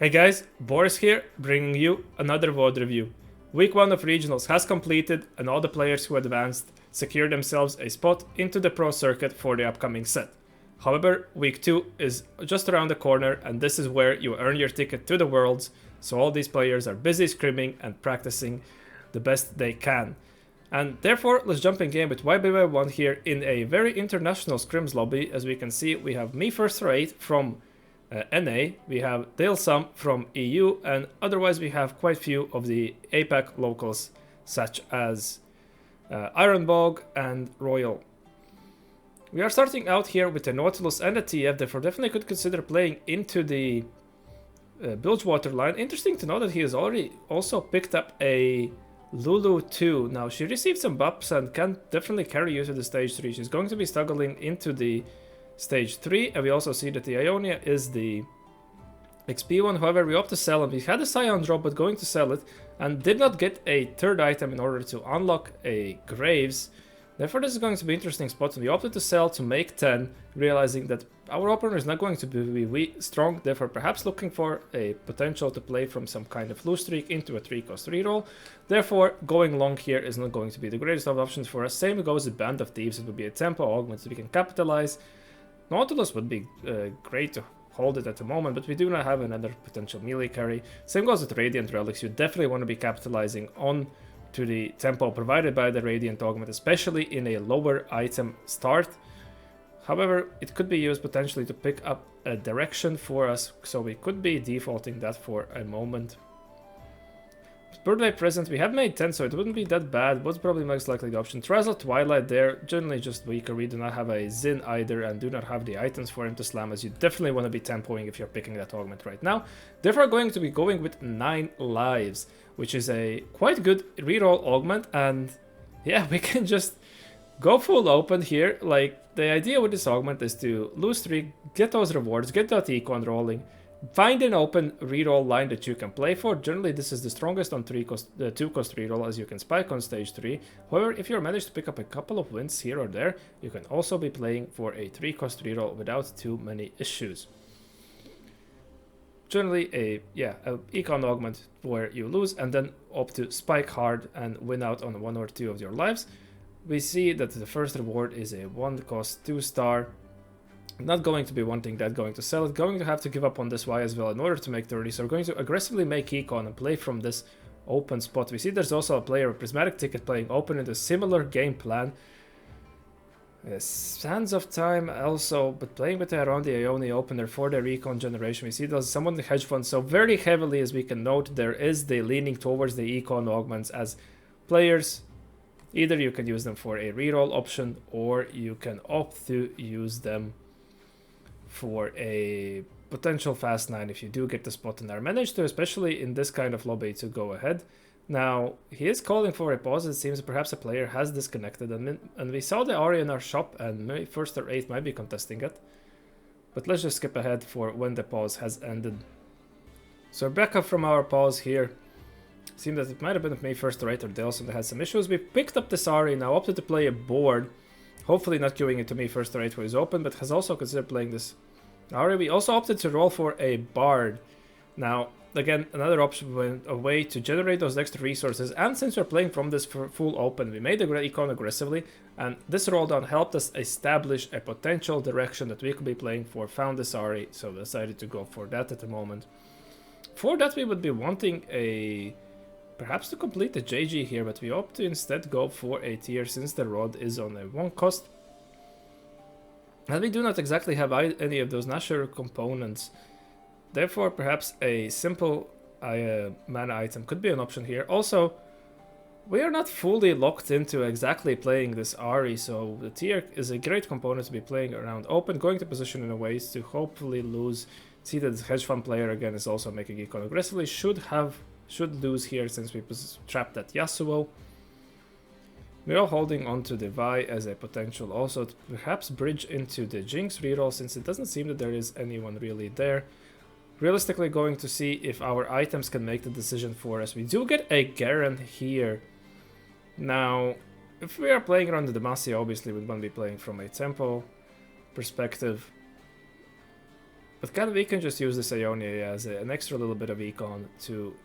Hey guys, Boris here, bringing you another VOD review. Week 1 of Regionals has completed and all the players who advanced secured themselves a spot into the Pro Circuit for the upcoming set. However, Week 2 is just around the corner and this is where you earn your ticket to the Worlds, so all these players are busy scrimming and practicing the best they can. And therefore, let's jump in game with YBY1 here in a very international scrims lobby. As we can see, we have me first rate from NA, we have Dale Sum from EU, and otherwise we have quite few of the APAC locals such as Ironbog and Royal. We are starting out here with a Nautilus and a TF, therefore definitely could consider playing into the Bilgewater line. Interesting to know that he has already also picked up a Lulu 2. Now she received some buffs and can definitely carry you to the stage 3. She's going to be struggling into the stage 3, and we also see that the Ionia is the XP one. However, we opt to sell, and we had a Scion drop, but going to sell it, and did not get a third item in order to unlock a Graves. Therefore, this is going to be an interesting spot, and we opted to sell to make 10, realizing that our opener is not going to be strong, therefore perhaps looking for a potential to play from some kind of lose streak into a 3-cost reroll. Therefore, going long here is not going to be the greatest of options for us. Same goes with Band of Thieves. It would be a tempo augment so we can capitalize. Nautilus would be great to hold it at the moment, but we do not have another potential melee carry. Same goes with Radiant Relics. You definitely want to be capitalizing on to the tempo provided by the Radiant Augment, especially in a lower item start. However, it could be used potentially to pick up a direction for us, so we could be defaulting that for a moment. Birdlight present, we have made 10, so it wouldn't be that bad. What's probably most likely the option? Trazzle Twilight there, generally just weaker. We do not have a Zin either and do not have the items for him to slam, as you definitely want to be tempoing if you're picking that augment right now. Therefore, going to be going with 9 lives, which is a quite good reroll augment, and yeah, we can just go full open here. Like, the idea with this augment is to lose streak, get those rewards, get that econ rolling, find an open reroll line that you can play for. Generally, this is the strongest on 2-cost reroll, as you can spike on stage 3. However, if you manage to pick up a couple of wins here or there, you can also be playing for a 3-cost reroll without too many issues. Generally, a econ augment where you lose and then opt to spike hard and win out on 1 or 2 of your lives. We see that the first reward is a 1-cost 2-star. Not going to be wanting that, going to sell it, going to have to give up on this Y as well in order to make 30, so we're going to aggressively make econ and play from this open spot. We see there's also a player with Prismatic Ticket playing open in a similar game plan. Sands of Time also, but playing with around the Ioni opener for their econ generation. We see there's someone in the hedge fund, so very heavily, as we can note, there is the leaning towards the econ augments as players. Either you can use them for a reroll option, or you can opt to use them for a potential fast 9 if you do get the spot in there. Managed to, especially in this kind of lobby, to go ahead. Now, he is calling for a pause. It seems perhaps a player has disconnected, and we saw the Aria in our shop, and maybe first or 8 might be contesting it. But let's just skip ahead for when the pause has ended. So back up from our pause here. Seemed that it might have been me first or 8 or Delson that had some issues. We picked up this Aria, now opted to play a board. Hopefully not queuing it to me first or 8 who is open, but has also considered playing this Aria. We also opted to roll for a Bard. Now, again, another option, a way to generate those extra resources, and since we're playing from this full open, we made the econ aggressively, and this roll down helped us establish a potential direction that we could be playing for, found this Aria, so decided to go for that at the moment. For that, we would be wanting perhaps to complete the JG here, but we opt to instead go for a tier since the rod is on a 1-cost. And we do not exactly have any of those Nashor components. Therefore, perhaps a simple mana item could be an option here. Also, we are not fully locked into exactly playing this Ahri, so the tier is a great component to be playing around open, going to position in a ways to hopefully lose. See that the hedge fund player again is also making econ aggressively. Should lose here since we trapped that Yasuo. We are holding on to the Vi as a potential also to perhaps bridge into the Jinx reroll, since it doesn't seem that there is anyone really there. Realistically, going to see if our items can make the decision for us. We do get a Garen here. Now, if we are playing around the Demacia, obviously we want to be playing from a tempo perspective. But we can just use this Ionia as an extra little bit of econ to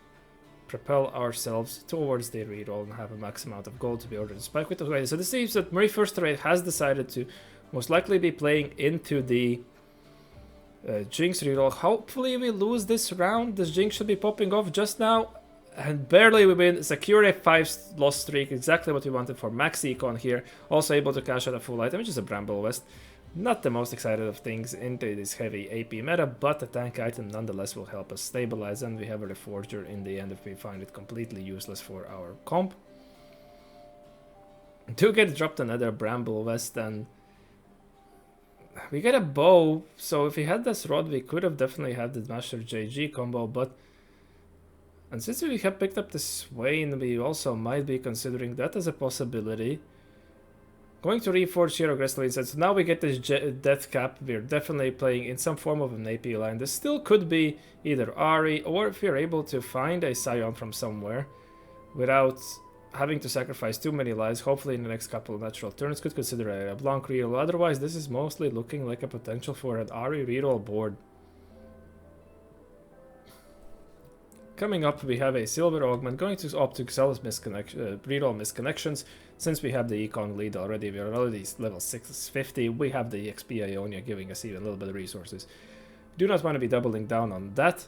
propel ourselves towards the reroll and have a max amount of gold to be able to spike with the way. So this seems that Murray First Raid has decided to most likely be playing into the Jinx reroll. Hopefully we lose this round. This Jinx should be popping off just now. And barely we win. Secure a 5-loss streak. Exactly what we wanted for max econ here. Also able to cash out a full item, which is a Bramble West. Not the most excited of things into this heavy AP meta, but a tank item nonetheless will help us stabilize, and we have a Reforger in the end if we find it completely useless for our comp. Do get dropped another Bramble West, and we get a bow, so if we had this rod we could have definitely had the Master JG combo, but and since we have picked up the Swain, we also might be considering that as a possibility. Going to reforge here aggressively instead. So now we get this death cap. We're definitely playing in some form of an AP line. This still could be either Ahri, or if we're able to find a Scion from somewhere without having to sacrifice too many lives, hopefully in the next couple of natural turns, could consider a Blanc reroll. Otherwise, this is mostly looking like a potential for an Ahri reroll board. Coming up, we have a Silver Augment, going to opt to sell reroll misconnections. Since we have the econ lead already, we are already level 650, we have the XP Ionia giving us even a little bit of resources. Do not want to be doubling down on that.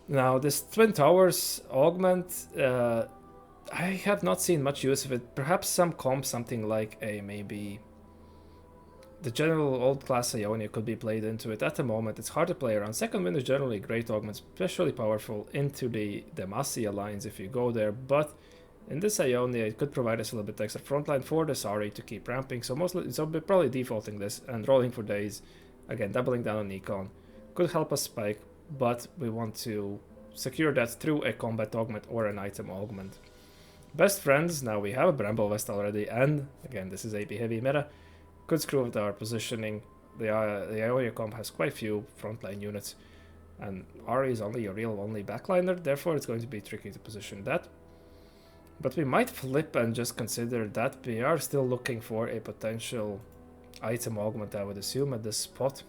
Now, this Twin Towers Augment, I have not seen much use of it. Perhaps some comp, something like a maybe the general old class Ionia could be played into it. At the moment, it's hard to play around. Second wind is generally great augment, especially powerful into the Demacia lines if you go there, but in this Ionia, it could provide us a little bit extra frontline for the Ahri to keep ramping. So we're probably defaulting this and rolling for days. Again, doubling down on econ. Could help us spike, but we want to secure that through a combat augment or an item augment. Best friends, now we have a Bramble West already, and again, this is AP heavy meta. Could screw with our positioning. The Ionia comp has quite few frontline units, and Ahri is only a real only backliner, therefore it's going to be tricky to position that. But we might flip and just consider that. We are still looking for a potential item augment, I would assume, at this spot.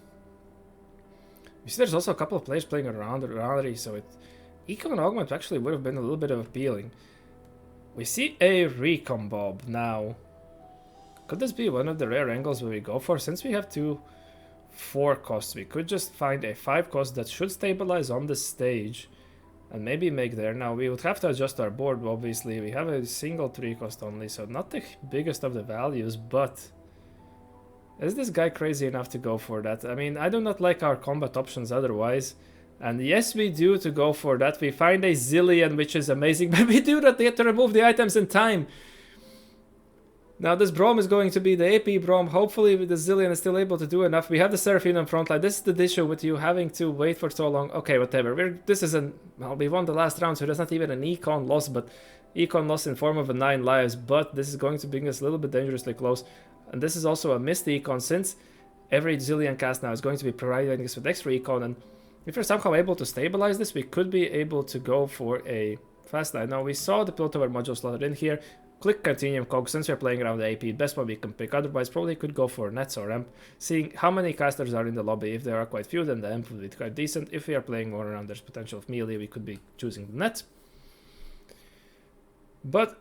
You see there's also a couple of players playing around Ahri, so econ augment actually would have been a little bit of appealing. We see a recon bob now. Could this be one of the rare angles where we go for? Since we have 2 4 costs, we could just find a 5 cost that should stabilize on the stage and maybe make there. Now we would have to adjust our board, obviously. We have a single 3 cost only, so not the biggest of the values, but is this guy crazy enough to go for that? I mean, I do not like our combat options otherwise. And yes, we do to go for that. We find a Zillion, which is amazing, but we do not get to remove the items in time. Now this Braum is going to be the AP Braum. Hopefully the Zillion is still able to do enough. We have the Seraphine on front line. This is the issue with you having to wait for so long. Okay, whatever. Well, we won the last round, so there's not even an econ loss, but econ loss in form of a 9 lives. But this is going to bring us a little bit dangerously close. And this is also a missed econ, since every Zillion cast now is going to be providing us with extra econ. And if we're somehow able to stabilize this, we could be able to go for a fast line. Now we saw the Piltover module slotted in here. Click Continuum Cog. Since we're playing around the AP, best one we can pick. Otherwise, probably could go for Nets or Emp. Seeing how many casters are in the lobby. If there are quite few, then the Emp would be quite decent. If we are playing more around there's potential of melee, we could be choosing the Net. But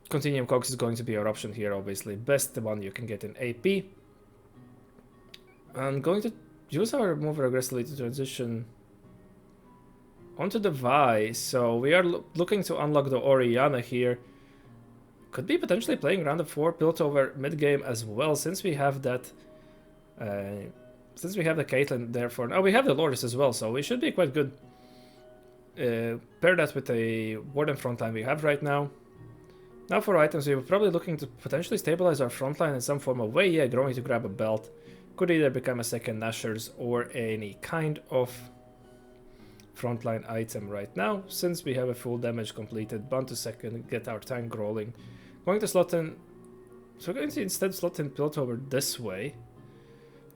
Continuum Cogs is going to be our option here, obviously. Best the one you can get in AP. And going to use our mover aggressively to transition onto the Vi. So we are looking to unlock the Orianna here. Could be potentially playing around the 4 Piltover mid game as well, since we have that. Since we have the Caitlyn there for now, we have the Lourdes as well, so we should be quite good. Pair that with a Warden frontline we have right now. Now for items, we were probably looking to potentially stabilize our frontline in some form of way. Yeah, going to grab a belt. Could either become a second Nashers or any kind of frontline item right now, since we have a full damage completed. Bound to second, get our tank rolling. Going to slot in, so we're going to instead slot in Piltover this way.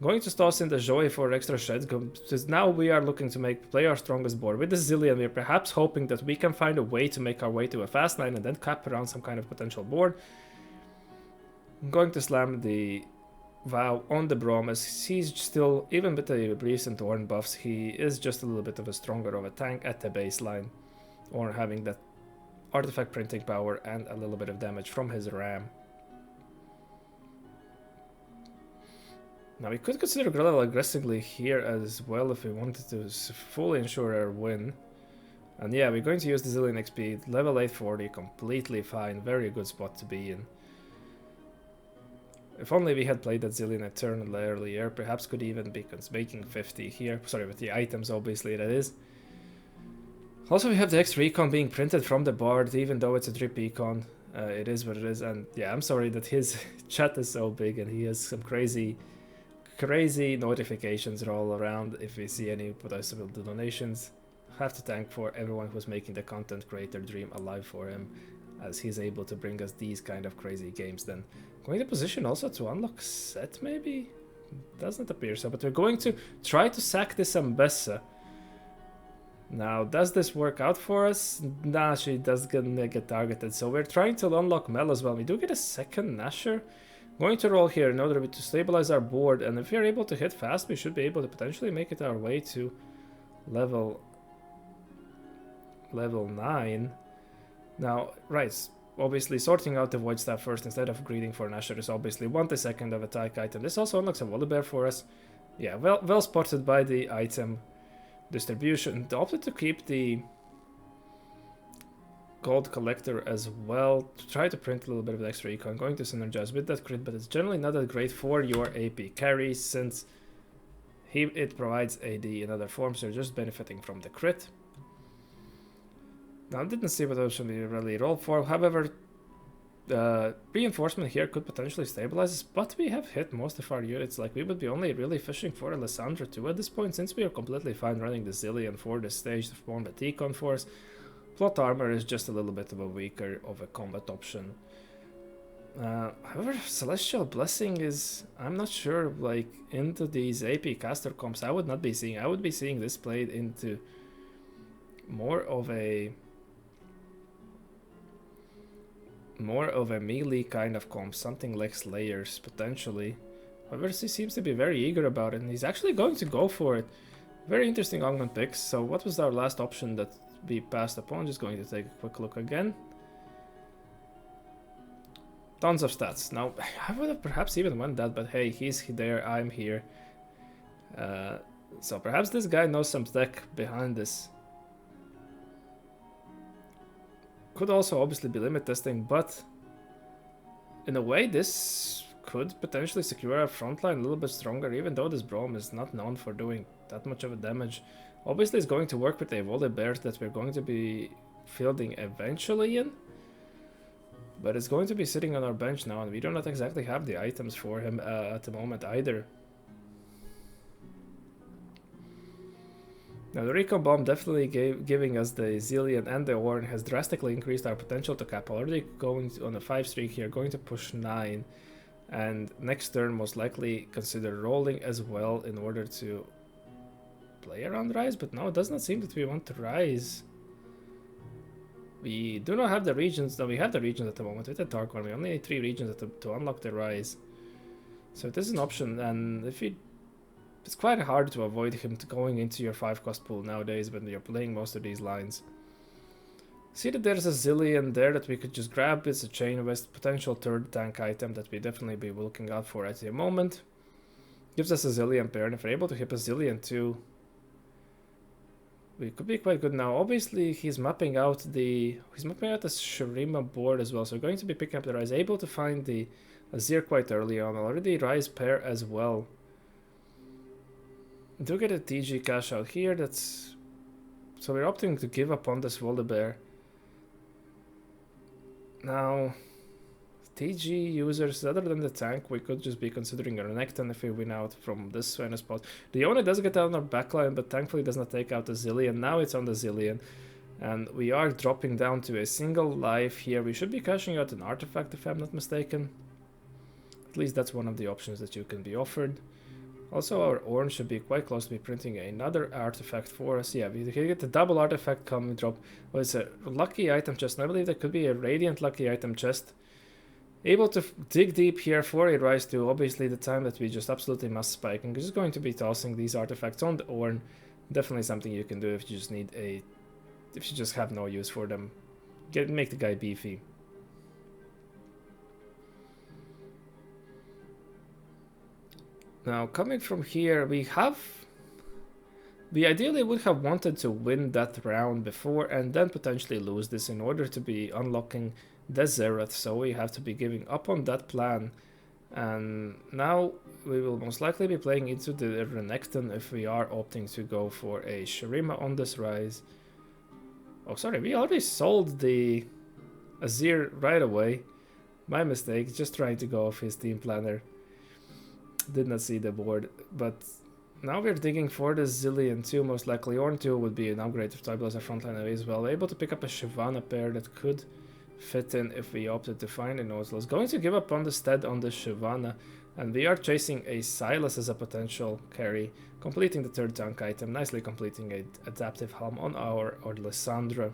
Going to toss in the Joy for extra sheds, because now we are looking to play our strongest board. With the Zillion, we're perhaps hoping that we can find a way to make our way to a fast line and then cap around some kind of potential board. I'm going to slam the vow on the Braum, as he's still, even with the recent Ornn buffs, he is just a little bit of a stronger of a tank at the baseline, or having that artifact printing power and a little bit of damage from his ram. Now we could consider Grelil aggressively here as well if we wanted to fully ensure our win. And yeah, we're going to use the Zillion XP, level 840, completely fine, very good spot to be in. If only we had played that Zillion a turn earlier, perhaps could even be making 50 here. Sorry, with the items, obviously, that is. Also, we have the X Recon being printed from the Bard, even though it's a drip econ. It is what it is, and yeah, I'm sorry that his chat is so big and he has some crazy notifications all around if we see any possible donations. Have to thank for everyone who's making the content creator dream alive for him, as he's able to bring us these kind of crazy games. Then going to position also to unlock set, maybe? Doesn't appear so, but we're going to try to sack this Ambessa. Now, does this work out for us? Nah, she does get targeted, so we're trying to unlock Mel as well. We do get a second Nasher. Going to roll here in order to stabilize our board, and if we're able to hit fast, we should be able to potentially make it our way to level 9. Now, right, obviously sorting out the Void Staff first instead of greeting for Nasher is obviously 1/2 of attack item. This also unlocks a Volibear for us. Yeah, well spotted by the item distribution. They opted to keep the Gold Collector as well, to try to print a little bit of extra econ, going to synergize with that crit, but it's generally not that great for your AP carry, since it provides AD in other forms, so you're just benefiting from the crit. Now, I didn't see what option we really roll for, however, reinforcement here could potentially stabilize us, but we have hit most of our units. Like, we would be only really fishing for Alessandra too at this point, since we are completely fine running the Zillion for this stage to form the Econ Force. Plot armor is just a little bit of a weaker of a combat option. However, Celestial Blessing is, I'm not sure, like, into these AP caster comps, I would be seeing this played into more of a melee kind of comp, something like Slayers, potentially. However, he seems to be very eager about it, and he's actually going to go for it. Very interesting Augment picks. So what was our last option that we passed upon? Just going to take a quick look again. Tons of stats. Now, I would have perhaps even went that, but hey, he's there, I'm here. So perhaps this guy knows some tech behind this. Could also obviously be limit testing, but in a way this could potentially secure our frontline a little bit stronger, even though this Braum is not known for doing that much of a damage. Obviously it's going to work with a Volibear that we're going to be fielding eventually in, but it's going to be sitting on our bench now, and we do not exactly have the items for him at the moment either. Now, the Recon Bomb definitely giving us the Zillion and the Ornn has drastically increased our potential to cap. Already going on a 5 streak here, going to push 9. And next turn, most likely consider rolling as well in order to play around Rise. But no, it does not seem that we want to Rise. We do not have the regions. No, we have the regions at the moment with the Tarkon. We only need 3 regions to unlock the Rise. So it is an option, and if we... It's quite hard to avoid him going into your 5-cost pool nowadays when you're playing most of these lines. See that there's a Zillion there that we could just grab. It's a Chain West, potential 3rd tank item that we definitely be looking out for at the moment. Gives us a Zillion pair, and if we're able to hit a Zillion too, we could be quite good now. Obviously, he's mapping out the Shurima board as well, so we're going to be picking up the Rise. Able to find the Azir quite early on. Already Rise pair as well. Do get a TG cash out here, that's... So we're opting to give up on this Volibear. Now, TG users, other than the tank, we could just be considering a Renekton if we win out from this kind of spot. The Yone does get out on our backline, but thankfully does not take out the Zillion. Now it's on the Zillion. And we are dropping down to a single life here. We should be cashing out an artifact if I'm not mistaken. At least that's one of the options that you can be offered. Also, our Ornn should be quite close to be printing another artifact for us. Yeah, we can get the double artifact coming drop. Well, it's a lucky item chest, and I believe that could be a radiant lucky item chest. Able to dig deep here for a rise to obviously the time that we just absolutely must spike. And just going to be tossing these artifacts on the Ornn. Definitely something you can do if you just need a... if you just have no use for them. Make the guy beefy. Now coming from here, we ideally would have wanted to win that round before and then potentially lose this in order to be unlocking the Zerath, so we have to be giving up on that plan. And now we will most likely be playing into the Renekton if we are opting to go for a Shurima on this rise. Oh, sorry, we already sold the Azir right away. My mistake, just trying to go off his team planner. Did not see the board, but now we're digging for the Zilean 2, most likely. Ornn 2 would be an upgrade of Type as a frontline away as well. We're able to pick up a Shyvana pair that could fit in if we opted to find a Nautilus. Going to give up on the stead on the Shyvana, and we are chasing a Sylas as a potential carry, completing the third tank item, nicely completing a adaptive helm on our Lissandra.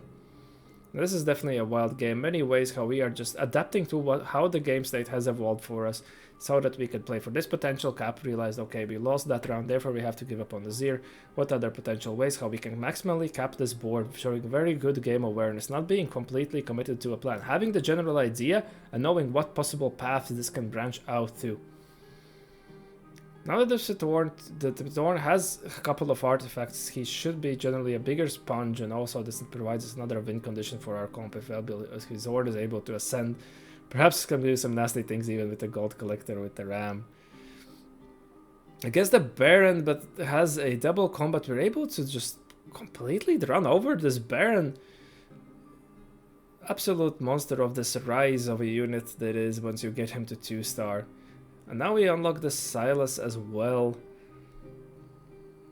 This is definitely a wild game, many ways how we are just adapting to how the game state has evolved for us, so that we could play for this potential cap, realized okay, we lost that round, therefore we have to give up on the Azir. What other potential ways how we can maximally cap this board, showing very good game awareness, not being completely committed to a plan, having the general idea and knowing what possible paths this can branch out to. Now that the Thorn has a couple of artifacts, he should be generally a bigger sponge, and also this provides us another win condition for our comp if his Zord is able to ascend. Perhaps can do some nasty things even with the Gold Collector with the Ram. Against the Baron, but has a double combat, we're able to just completely run over this Baron. Absolute monster of this rise of a unit that is once you get him to 2-star. And now we unlock the Sylas as well.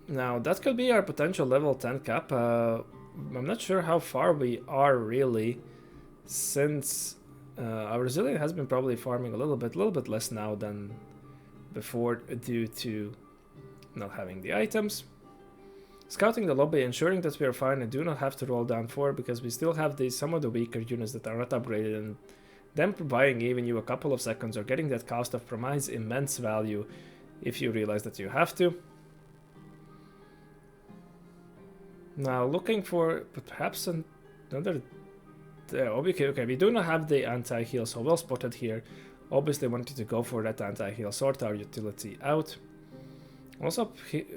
Now that could be our potential level 10 cap. I'm not sure how far we are really, since our Zilean has been probably farming a little bit less now than before due to not having the items. Scouting the lobby, ensuring that we are fine and do not have to roll down 4, because we still have some of the weaker units that are not upgraded, and them buying even you a couple of seconds or getting that cost of provides immense value if you realize that you have to. Now looking for perhaps another... okay, we do not have the anti-heal, so well spotted here. Obviously wanted to go for that anti-heal, sort our utility out. Also,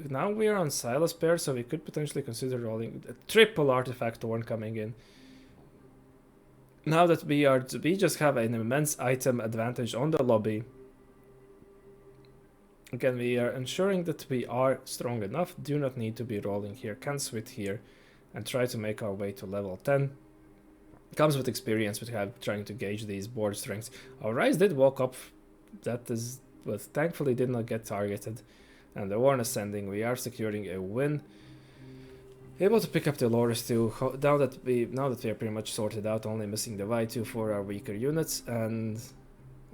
now we are on Sylas pair, so we could potentially consider rolling a triple artifact Thorn coming in. Now that we just have an immense item advantage on the lobby. Again, we are ensuring that we are strong enough, do not need to be rolling here, can switch here, and try to make our way to level 10. Comes with experience with trying to gauge these board strengths. Our Rise did walk up, but thankfully did not get targeted. And the Warren ascending, we are securing a win. Able to pick up the Loris too, now that we are pretty much sorted out, only missing the Y2 for our weaker units, and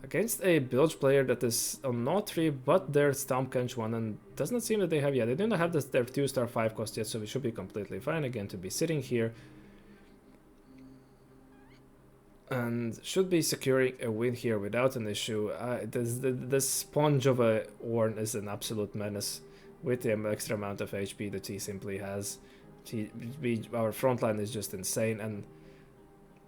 against a Bilge player that is on not 3 but their Stompkench 1, and does not seem that they have yet. They do not have their 2-star 5 cost yet, so we should be completely fine again to be sitting here. And should be securing a win here without an issue. This sponge of a Ornn is an absolute menace with the extra amount of HP that he simply has. Our frontline is just insane, and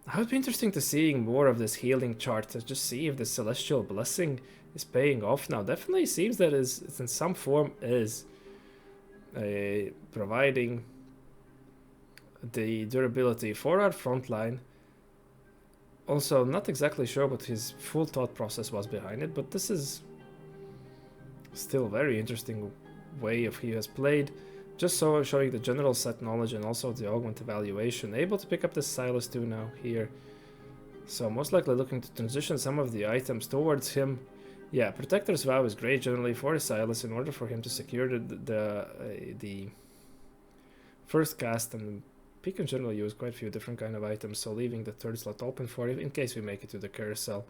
it would be interesting to seeing more of this healing chart to just see if the Celestial Blessing is paying off now. Definitely seems that it's in some form is providing the durability for our frontline. Also, not exactly sure what his full thought process was behind it, but this is still a very interesting way of he has played. Just showing the general set knowledge and also the augment evaluation. Able to pick up the Sylas too now here. So most likely looking to transition some of the items towards him. Yeah, Protector's Vow is great generally for Sylas in order for him to secure the first cast, and he can generally use quite a few different kind of items, so leaving the third slot open for it in case we make it to the carousel.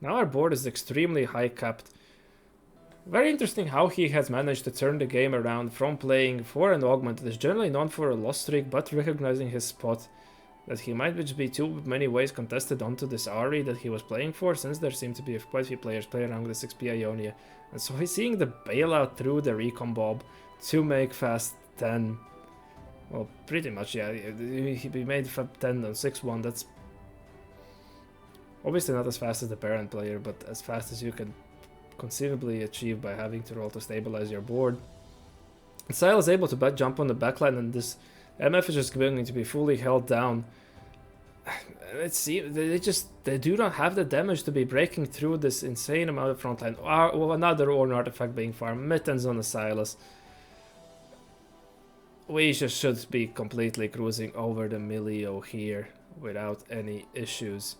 Now our board is extremely high capped. Very interesting how he has managed to turn the game around from playing for an augment that is generally known for a loss streak, but recognizing his spot. that he might just be too many ways contested onto this Ari that he was playing for, since there seem to be quite a few players playing around with the 6p Ionia. And so he's seeing the bailout through the recon bob to make fast 10. Well, pretty much, yeah. He made 10 on 6-1. That's obviously not as fast as the parent player, but as fast as you can conceivably achieve by having to roll to stabilize your board. And Sile is able to jump on the backline, and this MF is just going to be fully held down. Let's see, they do not have the damage to be breaking through this insane amount of frontline. Or another Orn artifact being farmed, mittens on the Silas. We just should be completely cruising over the Milio here without any issues.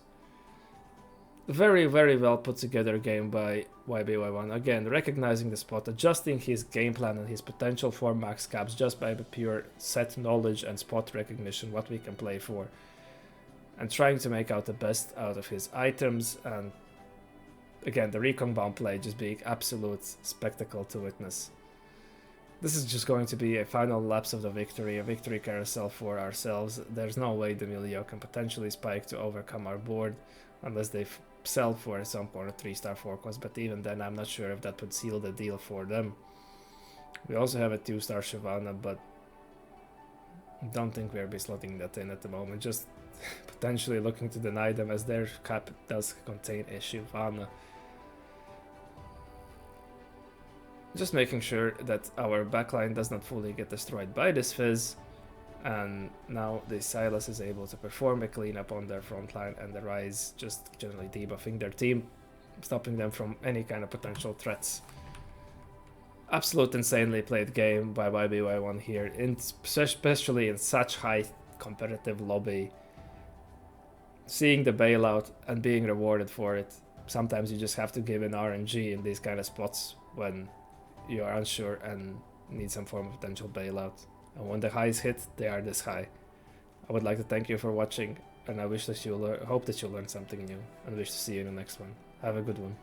Very, very well put together game by YBY1. Again, recognizing the spot, adjusting his game plan and his potential for max caps just by the pure set knowledge and spot recognition, what we can play for. And trying to make out the best out of his items, and again, the recon bomb play just being absolute spectacle to witness. This is just going to be a final lapse of the victory, a victory carousel for ourselves. There's no way the Milio can potentially spike to overcome our board, unless they sell for at some point a 3-star 4-cost, but even then I'm not sure if that would seal the deal for them. We also have a 2-star Shyvana, but don't think we'll be slotting that in at the moment, just potentially looking to deny them as their cap does contain a Shyvana. Just making sure that our backline does not fully get destroyed by this Fizz. And now the Silas is able to perform a cleanup on their front line, and the Rise just generally debuffing their team, stopping them from any kind of potential threats. Absolute insanely played game by YBY1 here, especially in such high competitive lobby. Seeing the bailout and being rewarded for it. Sometimes you just have to give in RNG in these kind of spots when you are unsure and need some form of potential bailout. And when the highs hit, they are this high. I would like to thank you for watching, and I wish that hope that you learned something new, and wish to see you in the next one. Have a good one.